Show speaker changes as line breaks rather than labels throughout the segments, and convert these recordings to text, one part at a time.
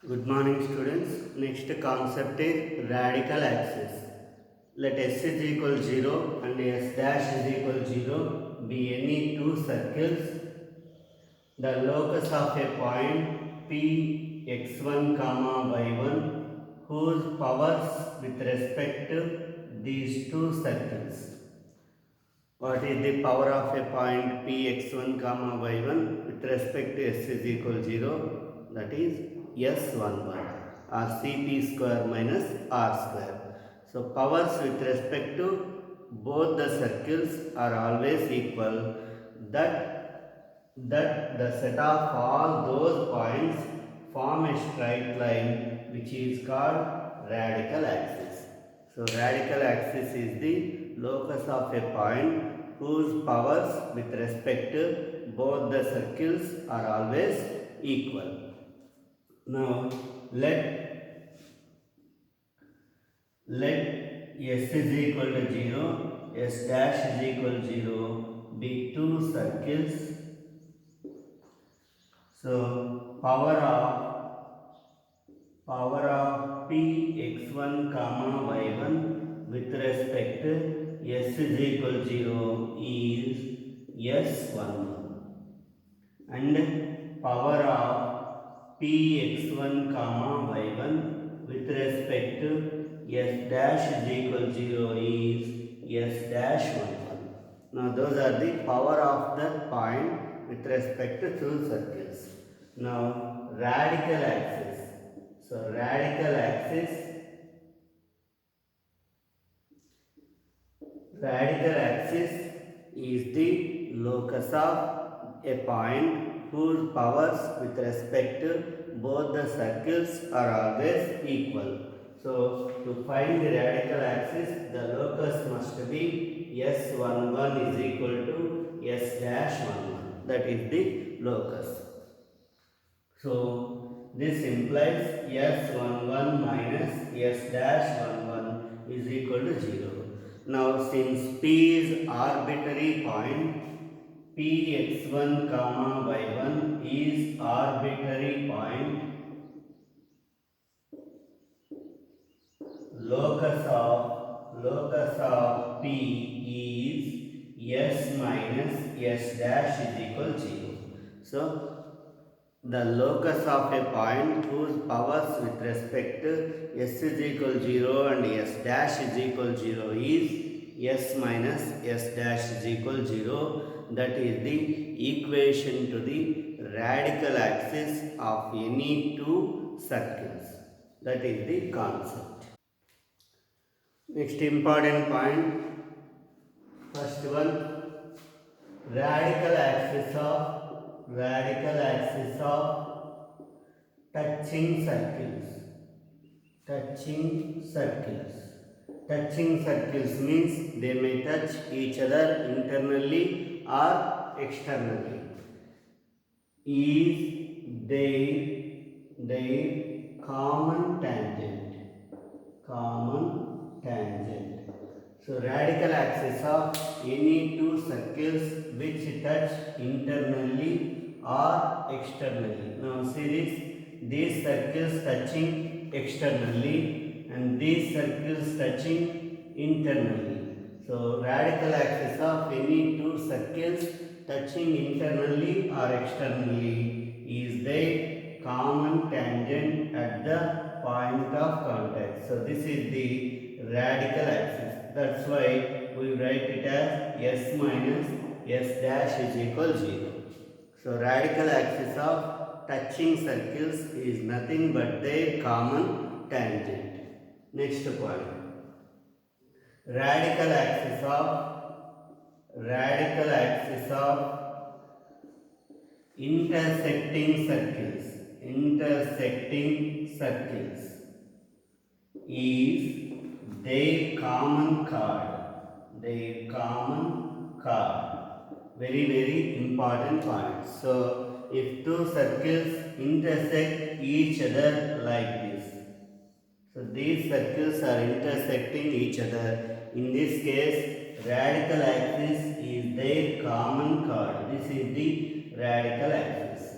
Good morning students. Next concept is radical axis. Let s is equal 0 and s dash is equal 0 be any two circles. The locus of a point P x1 comma y1 whose powers with respect to these two circles. What is the power of a point P x1 comma y1 with respect to s is equal 0? That is s11 or cp square minus r square. So powers with respect to both the circles are always equal. That the set of all those points form a straight line which is called radical axis. So radical axis is the locus of a point whose powers with respect to both the circles are always equal. Now let s is equal to 0, s dash is equal to 0 be two circles. So power of p x1 comma y1 with respect to s is equal to 0 is s11 and power of p x1 comma y1 with respect to s dash is equal to 0 is s dash 11. Now those are the power of the point with respect to two circles. Now radical axis. So radical axis is the locus of a point whose powers with respect to both the circles are always equal. So to find the radical axis, the locus must be s11 is equal to s dash 11. That is the locus. So this implies s11 minus s dash 11 is equal to 0. Now since p is arbitrary point, p x1 comma y1 is arbitrary point, locus of p is s minus s dash is equal to 0. So the locus of a point whose powers with respect to s is equal to 0 and s dash is equal to 0 is s minus s dash is equal to 0. That is the equation to the radical axis of any two circles. That is the concept. Next important point, first one, radical axis of touching circles. Touching circles means they may touch each other internally or externally. Is their common tangent. So radical axis of any two circles which touch internally or externally. Now see this, these circles touching externally and these circles touching internally. So radical axis of any two circles touching internally or externally is their common tangent at the point of contact. So this is the radical axis. That's why we write it as s minus s dash is equal 0. So radical axis of touching circles is nothing but their common tangent. Next point, radical axis of intersecting circles is their common chord. Very important point. So if two circles intersect each other like this, so these circles are intersecting each other. In this case, radical axis is their common chord. This is the radical axis.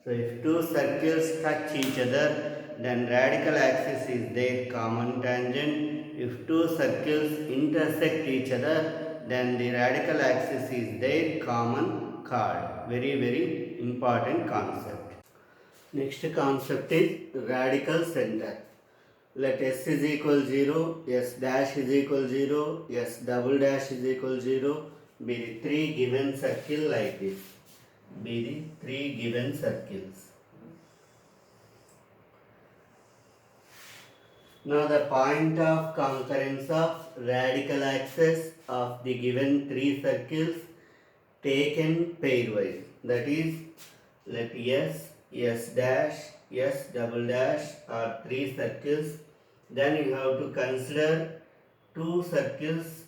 So if two circles touch each other, then radical axis is their common tangent. If two circles intersect each other, then the radical axis is their common chord. Very, very important concept. Next concept is radical center. Let s is equal 0, s dash is equal 0, s double dash is equal 0 be the three given circle like this. Be the three given circles. Now the point of concurrence of radical axis of the given three circles taken pairwise. That is, let s, s dash, s double dash are three circles. Then you have to consider two circles,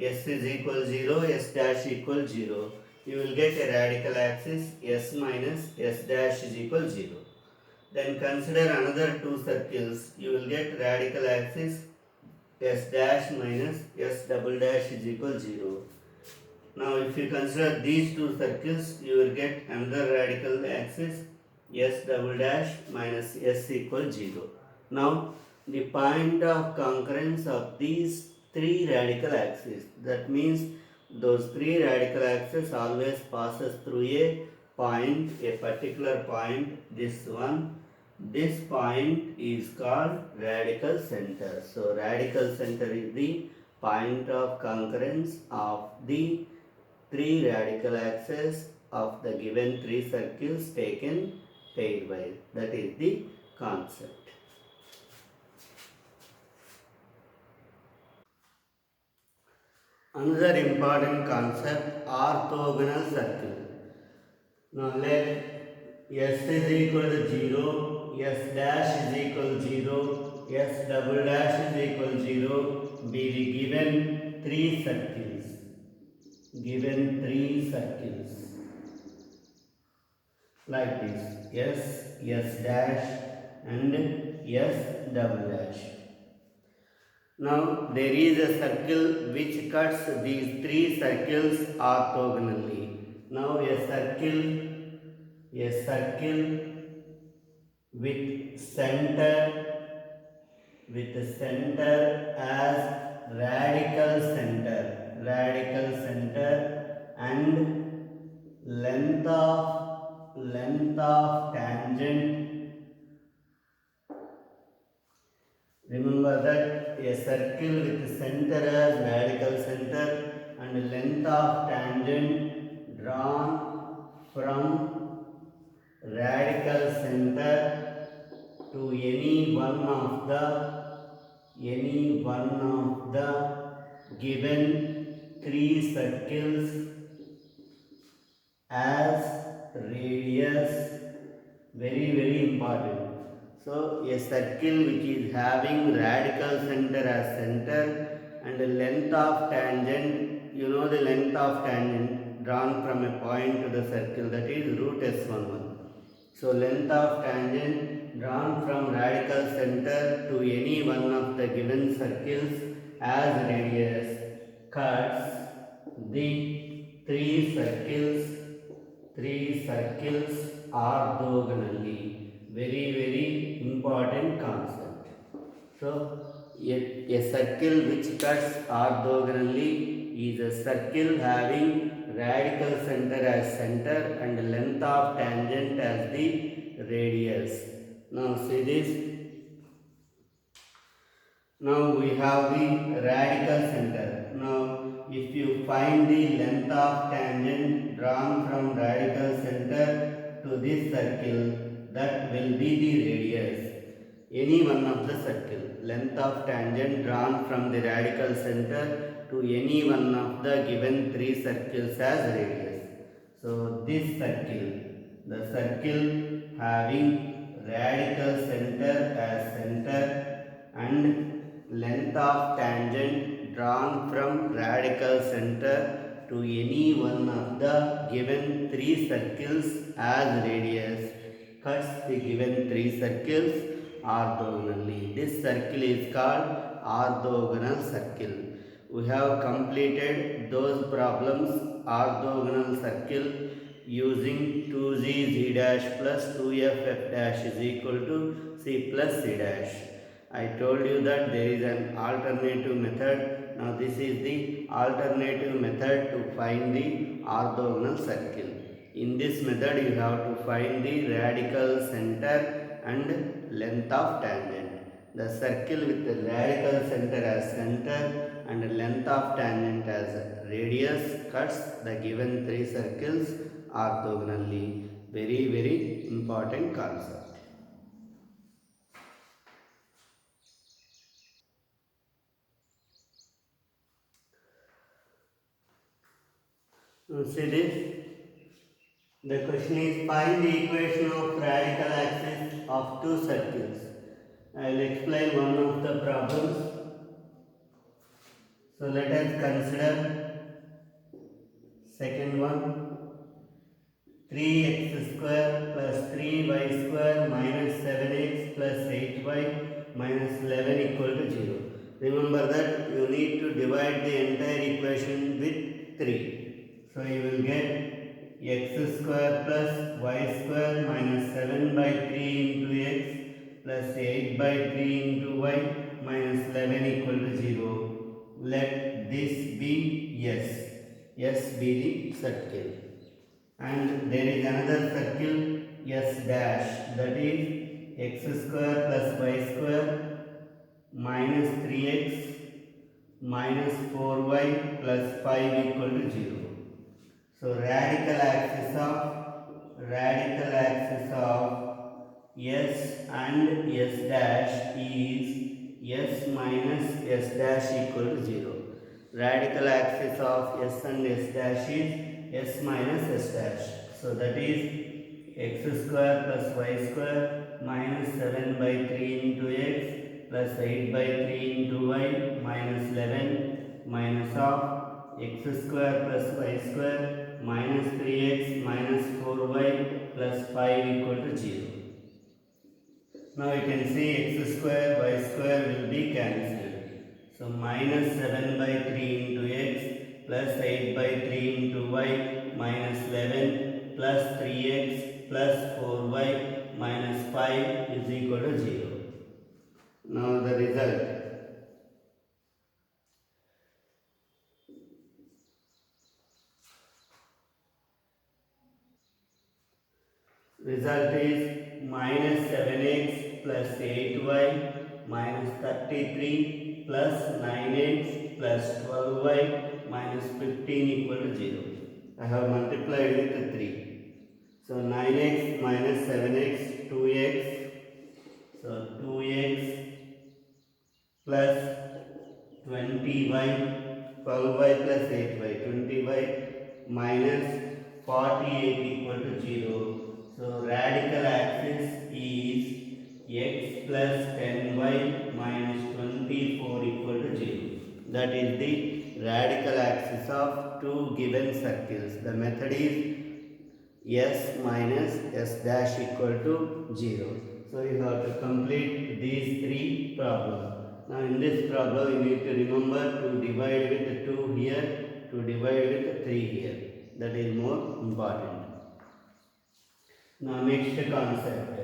s is equal 0, s dash equal 0. You will get a radical axis s minus s dash is equal 0. Then consider another two circles. You will get radical axis s dash minus s double dash is equal 0. Now if you consider these two circles, you will get another radical axis s double dash minus s equal 0. Now the point of concurrence of these three radical axes, that means those three radical axes always passes through a point, a particular point, this one. This point is called radical center. So radical center is the point of concurrence of the three radical axes of the given three circles taken pairwise. That is the concept. Another important concept, orthogonal circle. Now let s is equal to 0, s dash is equal to 0, s double dash is equal to 0 be the given three circles. Given three circles like this, s dash and s double dash. Now there is a circle which cuts these three circles orthogonally. Now a circle with center as radical center and length of tangent. Remember that a circle with center as radical center and length of tangent drawn from radical center to any one of the given three circles as radius. Very, very important. So a circle which is having radical center as center and length of tangent, you know the length of tangent drawn from a point to the circle, that is root s11. So length of tangent drawn from radical center to any one of the given circles as radius cuts the three circles orthogonally. Very, very important concept. So a circle which cuts orthogonally is a circle having radical center as center and length of tangent as the radius. Now see this. Now we have the radical center. Now if you find the length of tangent drawn from radical center to this circle, that will be the radius. Any one of the circle. Length of tangent drawn from the radical center to any one of the given three circles as radius. So this circle, the circle having radical center as center and length of tangent drawn from radical center to any one of the given three circles as radius cuts the given three circles orthogonally. This circle is called orthogonal circle. We have completed those problems orthogonal circle. using 2z z dash plus 2f f dash is equal to c plus c dash. I told you that there is an alternative method. Now this is the alternative method to find the orthogonal circle. In this method you have to find the radical center and length of tangent. The circle with the radical center as center and length of tangent as radius cuts the given three circles orthogonally. Very, very important concept. Now see this. The question is find the equation of radical axis of two circles. I will explain one of the problems. So let us consider second one. 3x square plus 3y square minus 7x plus 8y minus 11 equal to 0. Remember that you need to divide the entire equation with 3. So you will get x square plus y square minus 7 by 3 into x plus 8 by 3 into y minus 11 equal to 0. Let this be S. S be the circle. And there is another circle S dash, that is x square plus y square minus 3x minus 4y plus 5 equal to 0. So radical axis of S and S dash is S minus S dash equal to 0. Radical axis of S and S dash is S minus S dash. So that is x square plus y square minus 7 by 3 into x plus 8 by 3 into y minus 11 minus of x square plus y square minus 3x minus 4y plus 5 equal to 0. Now you can see x square y square will be cancelled. So minus 7 by 3 into x plus 8 by 3 into y minus 11 plus 3x plus 4y minus 5 is equal to 0. Now the result. Result is minus 7x plus 8y minus 33 plus 9x plus 12y minus 15 equal to 0. I have multiplied with 3. So 9x minus 7x, 2x. So 2x plus 20y, 12y plus 8y, 20y minus 48 equal to 0. So radical axis is x plus 10y minus 24 equal to 0. That is the radical axis of two given circles. The method is S minus S dash equal to 0. So you have to complete these three problems. Now in this problem you need to remember to divide with 2 here, to divide with 3 here. That is more important. Now next concept.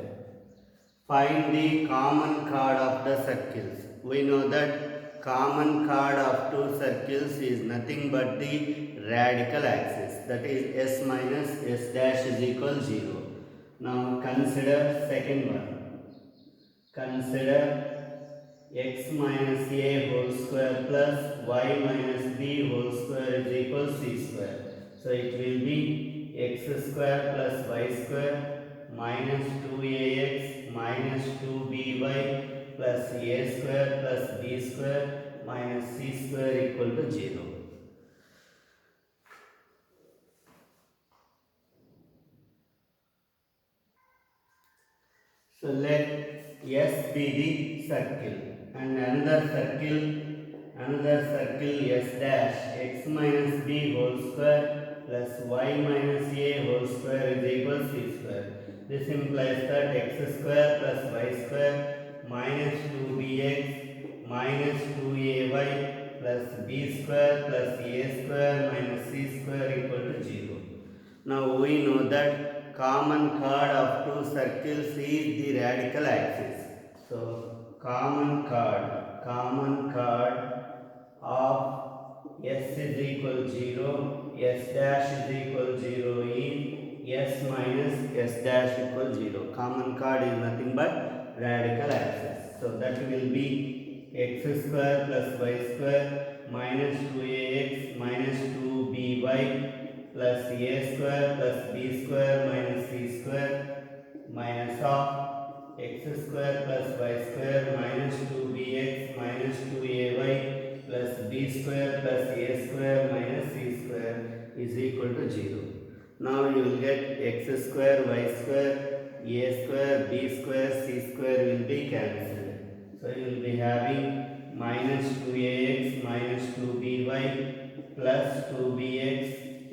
Find the common chord of the circles. We know that common chord of two circles is nothing but the radical axis. That is S minus S dash is equal 0. Now consider second one. Consider x minus a whole square plus y minus b whole square is equal c square. So it will be x square plus y square minus 2ax minus 2by plus a square plus b square minus c square equal to 0. So let S be the circle and another circle S dash x minus b whole square plus y minus a whole square is equal c square. This implies that x square plus y square minus 2bx minus 2ay plus b square plus a square minus c square equal to 0. Now we know that common chord of two circles is the radical axis. So common chord of S is equal 0, S dash is equal 0 is S minus S dash equal 0. Common chord is nothing but radical axis. So that will be x square plus y square minus 2ax minus 2by plus a square plus b square minus c square minus of x square plus y square minus 2bx minus 2ay plus b square plus a square minus c square is equal to 0. Now you will get x square, y square, a square, b square, c square will be cancelled. So you will be having minus 2ax minus 2by plus 2bx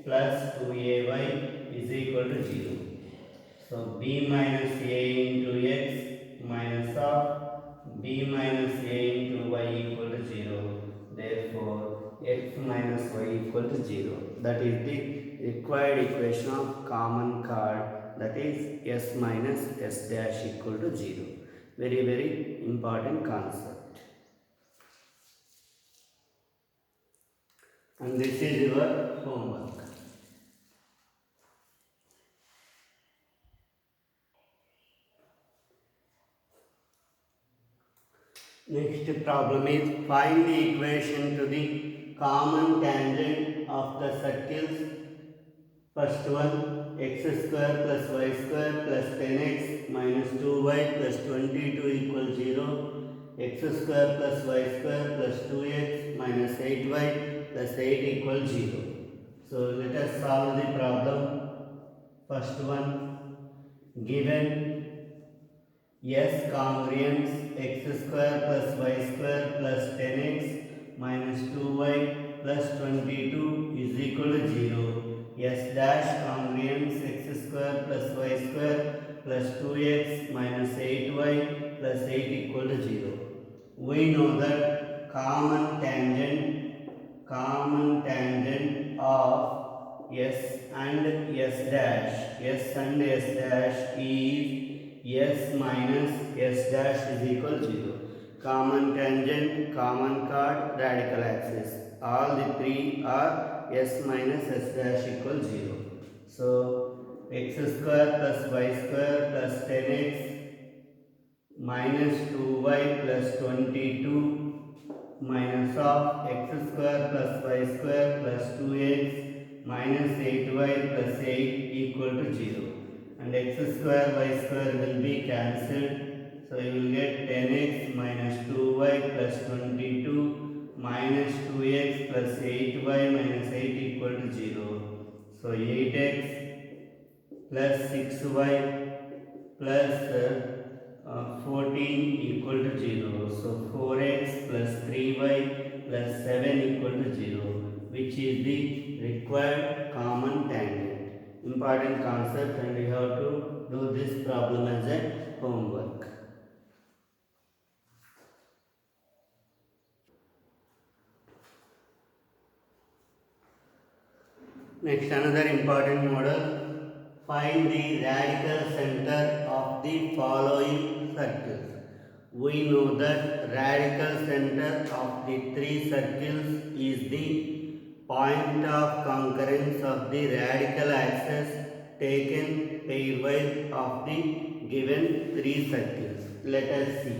plus 2ay is equal to 0. So b minus a into x minus of b minus a into y equal to 0. Therefore, x minus y equal to 0. That is the required equation of common chord, that is s minus s dash equal to 0. Very, very important concept. And this is your homework. Next problem is find the equation to the common tangent of the circles. First one, x square plus y square plus 10x minus 2y plus 22 equals 0. X square plus y square plus 2x minus 8y plus 8 equals 0. So let us solve the problem. First one, given S congruence x square plus y square plus 10x minus 2y plus 22 is equal to 0. S dash congruence x square plus y square plus 2x minus 8y plus 8 equal to 0. We know that common tangent of S and S dash is S minus S dash is equal 0. Common tangent, common chord, radical axis. All the three are S minus S dash equal 0. So x square plus y square plus 10x minus 2y plus 22 minus of x square plus y square plus 2x minus 8y plus 8 equal to 0. And x square y square will be cancelled. So you will get 10x minus 2y plus 22 minus 2x plus 8y minus 8 equal to 0. So 8x plus 6y plus 14 equal to 0. So 4x plus 3y plus 7 equal to 0, which is the required common tangent. Important concept, and you have to do this problem as a homework. Next, another important model. Find the radical center of the following circles. We know that radical center of the three circles is the point of concurrence of the radical axis taken pairwise of the given three circles. Let us see.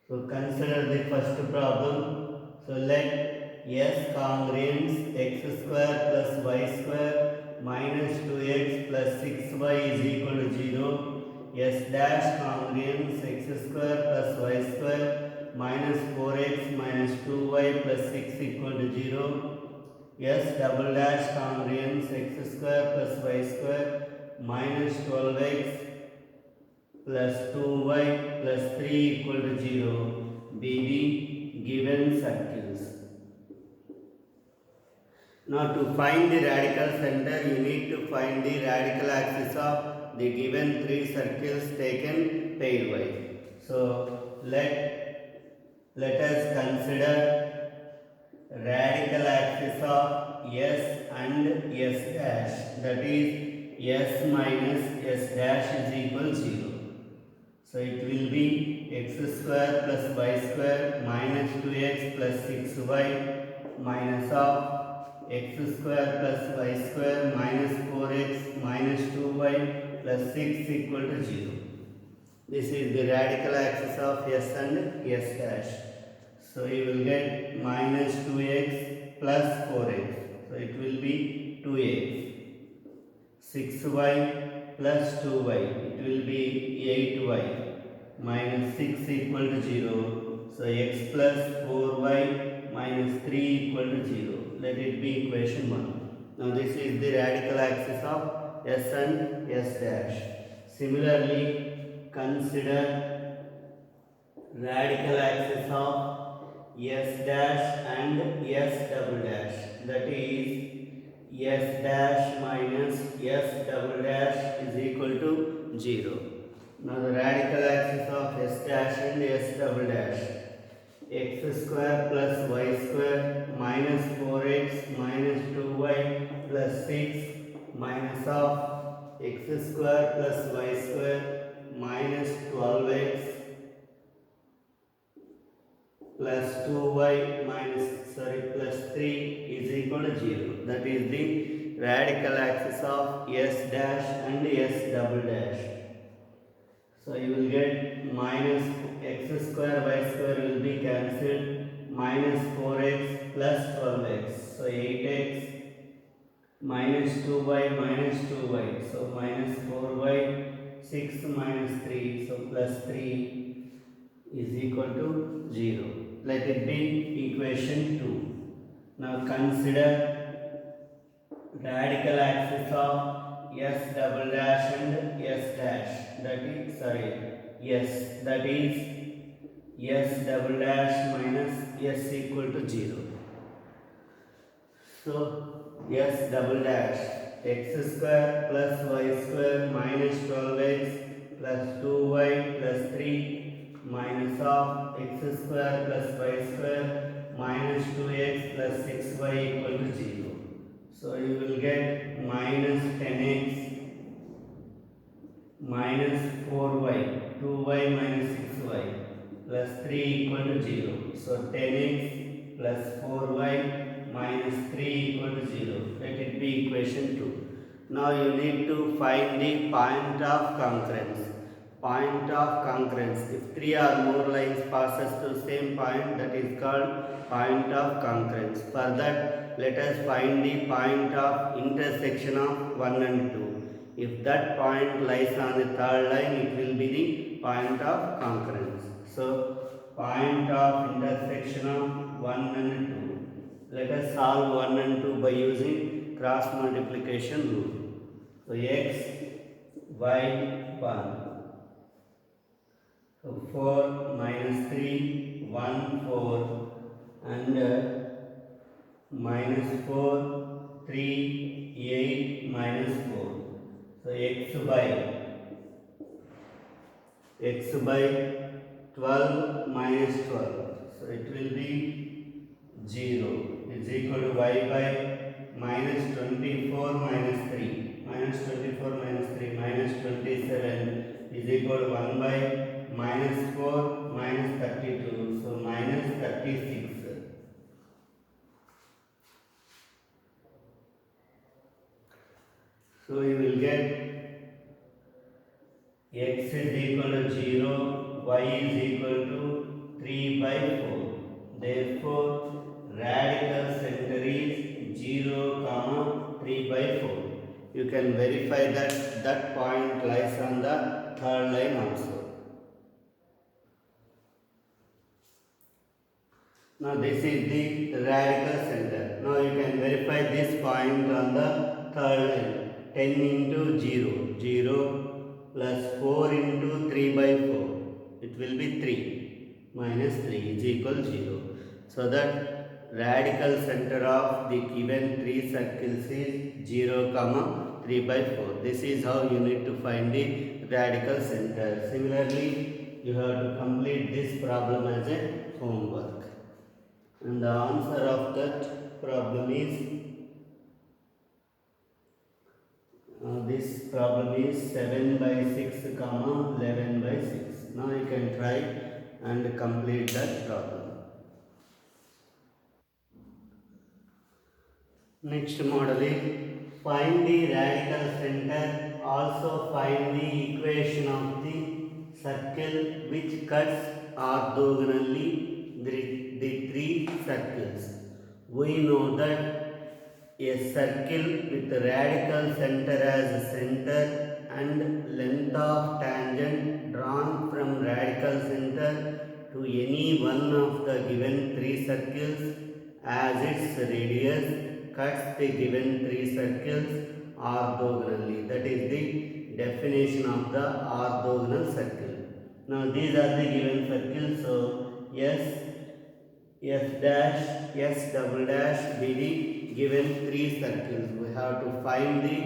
So consider the first problem. So let S congruence x square plus y square minus 2x plus 6y is equal to 0. S dash congruence x square plus y square minus 4x minus 2y plus 6 equal to 0. S double dash congruence x square plus y square minus 12x plus 2y plus 3 equal to 0 be the given circles. Now to find the radical center, you need to find the radical axis of the given three circles taken pairwise. So let us consider radical axis of s and s dash, that is s minus s dash is equal 0. So it will be x square plus y square minus 2x plus 6y minus of x square plus y square minus 4x minus 2y plus 6 equal to 0. This is the radical axis of s and s dash. So you will get minus 2x plus 4x. So it will be 2x. 6y plus 2y. It will be 8y. Minus 6 equal to 0. So x plus 4y minus 3 equal to 0. Let it be equation 1. Now this is the radical axis of s and s dash. Similarly, consider radical axis of s dash and s double dash, that is s dash minus s double dash is equal to 0. Now the radical axis of s dash and s double dash, x square plus y square minus 4x minus 2y plus 6 minus of x square plus y square minus 12x plus 2y plus 3 is equal to 0. That is the radical axis of s dash and s double dash. So you will get minus x square y square will be cancelled, minus 4x plus 12x. So 8x minus 2y minus 2y. So minus 4y, 6 minus 3. So plus 3 is equal to 0. Let it be equation 2. Now consider radical axis of s double dash and s dash, that is that is s double dash minus s equal to 0. So s double dash, x square plus y square minus 12x plus 2y plus 3 minus of x square plus y square minus 2x plus 6y equal to 0. So you will get minus 10x minus 4y, 2y minus 6y plus 3 equal to 0. So 10x plus 4y minus 3 equal to 0. Let it be equation 2. Now you need to find the point of concurrence. Point of concurrence. If 3 or more lines passes to same point, that is called point of concurrence. For that, let us find the point of intersection of 1 and 2. If that point lies on the third line, it will be the point of concurrence. So, point of intersection of 1 and 2. Let us solve 1 and 2 by using cross multiplication rule. So, x, y, 1. So 4 minus 3, 1, 4 and minus 4, 3, 8 minus 4. So x by 12 minus 12. So it will be 0 is equal to y by minus 24 minus 3. Minus 24 minus 3 minus 27 is equal to 1 by minus 4 minus 32. So minus 36. So you will get x is equal to 0, y is equal to 3 by 4. Therefore, radical center is 0, 3 by 4. You can verify that that point lies on the third line also. Now this is the radical center. Now you can verify this point on the third line. 10 into 0, 0 plus 4 into 3 by 4. It will be 3 minus 3 is equal 0. So that radical center of the given 3 circles is 0, 3 by 4. This is how you need to find the radical center. Similarly, you have to complete this problem as a homework. And the answer of that problem is this problem is 7 by 6 comma 11 by 6. Now you can try and complete that problem. Next model is find the radical center. Also find the equation of the circle which cuts orthogonally the three circles. We know that a circle with radical center as a center and length of tangent drawn from radical center to any one of the given three circles as its radius cuts the given three circles orthogonally. That is the definition of the orthogonal circle. Now these are the given circles. So S dash, S double dash be the given three circles. We have to find the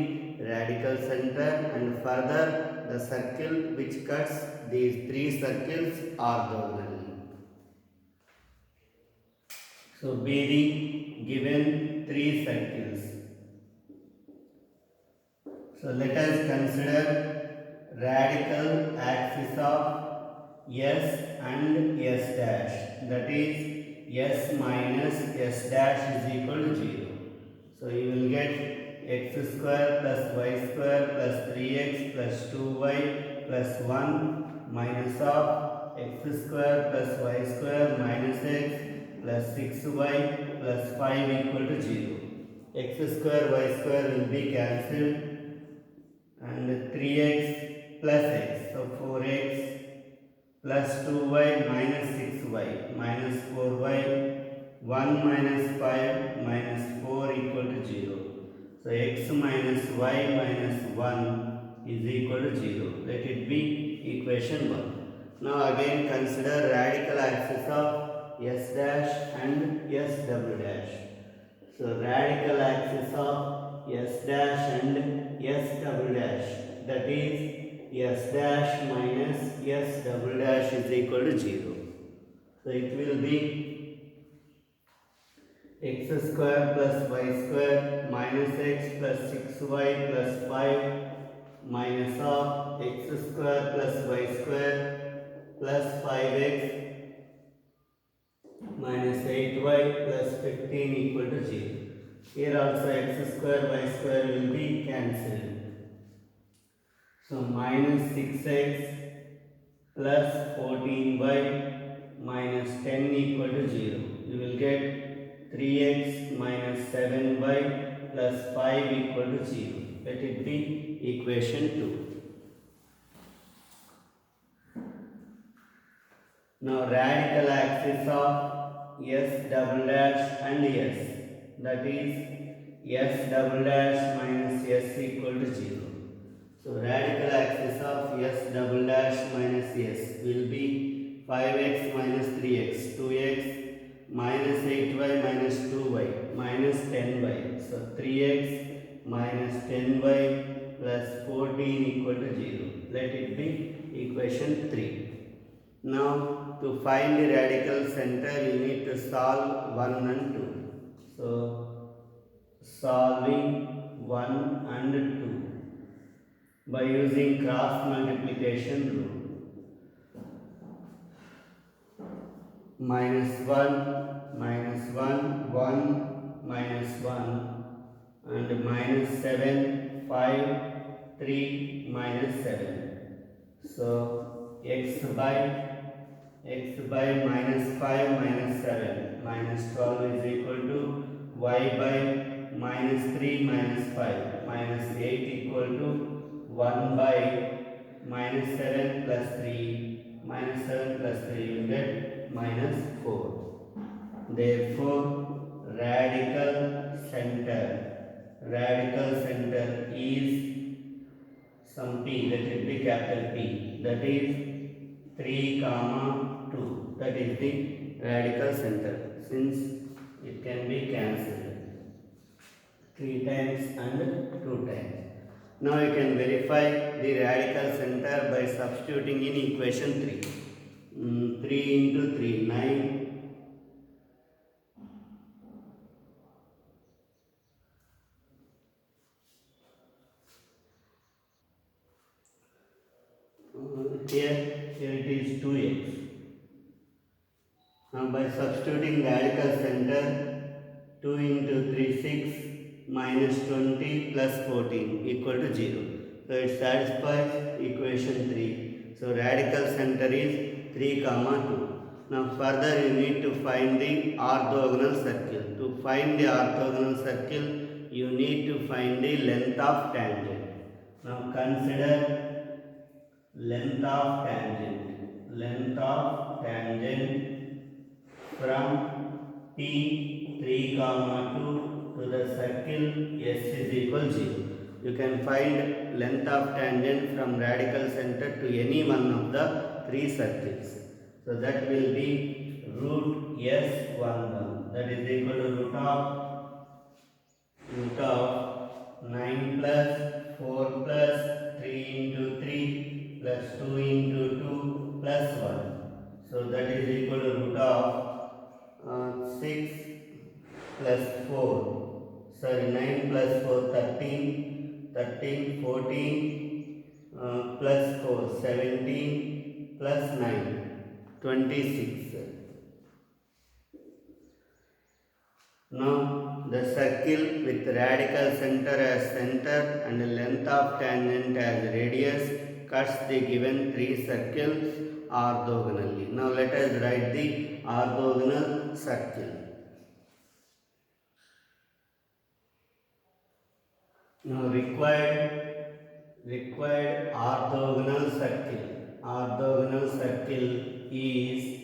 radical center and further the circle which cuts these three circles orthogonally. So be the given three circles. So let us consider radical axis of S and S dash, that is S minus S dash is equal to 0. So you will get x square plus y square plus 3x plus 2y plus 1 minus of x square plus y square minus x plus 6y plus 5 equal to 0. X square y square will be cancelled and 3x plus x, so 4x plus 2y minus 6y minus 4y, 1 minus 5 minus 4 equal to 0. So x minus y minus 1 is equal to 0. Let it be equation 1. Now again consider radical axis of S dash and S double dash. So radical axis of S dash and S double dash, that is S dash minus S double dash is equal to 0. So it will be x square plus y square minus x plus 6y plus 5 minus of x square plus y square plus 5x minus 8y plus 15 equal to 0. Here also x square y square will be cancelled. So minus 6x plus 14y minus 10 equal to 0. You will get 3x minus 7y plus 5 equal to 0. Let it be equation 2. Now radical axis of S double dash and S, that is S double dash minus S equal to 0. So radical axis of S double dash minus S will be 5x minus 3x, 2x minus 8y minus 2y minus 10y. So 3x minus 10y plus 14 equal to 0. Let it be equation 3. Now to find the radical center you need to solve 1 and 2. So solving 1 and 2 by using cross multiplication rule. Minus 1, minus 1, 1, minus 1 and minus 7, 5, 3, minus 7. So x by minus 5 minus 7 minus 12 is equal to y by minus 3 minus 5 minus 8 equal to 1 by minus 7 plus 3 minus 7 plus 3 you get minus 4. Therefore radical center is some p, let it be capital P, that is 3 comma 2, that is the radical center, since it can be cancelled 3 times and 2 times. Now you can verify the radical center by substituting in equation 3. 3 into 3, 9, here it is 2x. Now by substituting radical center, 2 into 3 6 minus 20 plus 14 equal to 0. So it satisfies equation 3. So radical center is 3 comma 2. Now further you need to find the orthogonal circle. To find the orthogonal circle you need to find the length of tangent. Now consider length of tangent. Length of tangent from P 3 comma 2 to the circle S is equal 0. You can find length of tangent from radical center to any one of the three circles. So that will be root S11. That is equal to root of 9 plus 4 plus 3 into 3 plus 2 into 2 plus 1. So that is equal to root of 6 plus 4, sorry 9 plus 4 13, 13 14 plus 4 17 plus 9 26. Now the circle with radical center as center and length of tangent as radius cuts the given three circles orthogonally. Now let us write the orthogonal circle. Now required orthogonal circle. Orthogonal circle is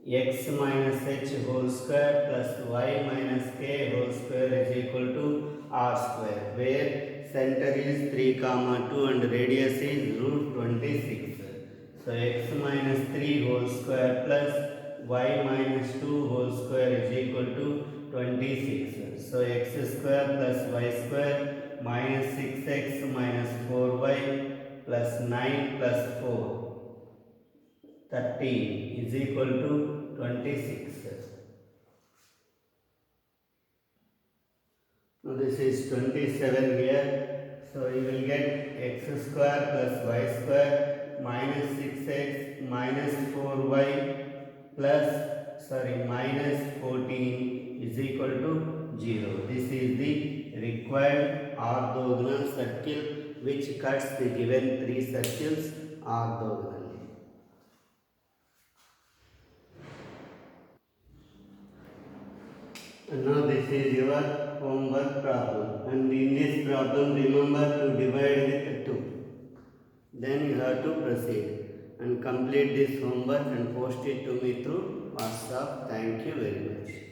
x minus h whole square plus y minus k whole square is equal to r square, where center is 3 comma 2 and radius is root 26. So x minus 3 whole square plus y minus 2 whole square is equal to 26. So x square plus y square minus 6x minus 4y plus 9 plus 4 13 is equal to 26. Now this is 27 here. So you will get x square plus y square minus 6x minus 4y plus minus 14 is equal to 0. This is the required orthogonal circle which cuts the given three circles orthogonally. And now this is your homework problem, and in this problem remember to divide with 2. Then you have to proceed and complete this homework and post it to me through WhatsApp. Thank you very much.